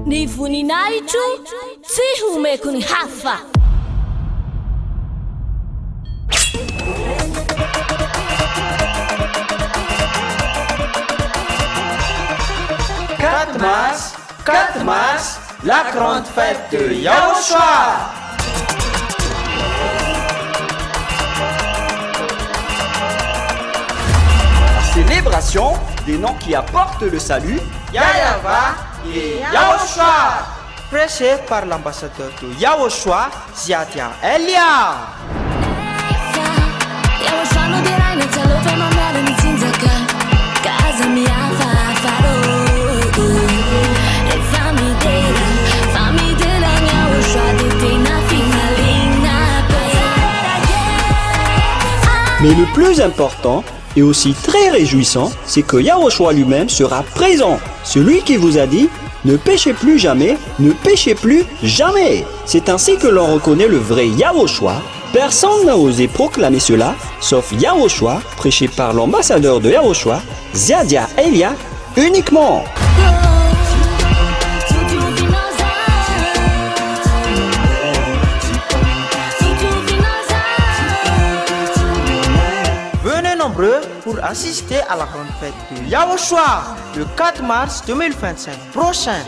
Ny voninahitro tsy homeko ny hafa. Quatre mars, la grande fête de Yahushua. La célébration des noms qui apportent le salut, Yahweh et Yahushua. Prêché par l'ambassadeur de Yahushua, Ziadia Elia. Mais le plus important et aussi très réjouissant, c'est que Yahushua lui-même sera présent. Celui qui vous a dit « Ne péchez plus jamais, ne péchez plus jamais ». C'est ainsi que l'on reconnaît le vrai Yahushua. Personne n'a osé proclamer cela, sauf Yahushua, prêché par l'ambassadeur de Yahushua, Ziadia Elia, uniquement. Venez nombreux pour assister à la grande fête de Yahushua le 4 mars 2025 prochain.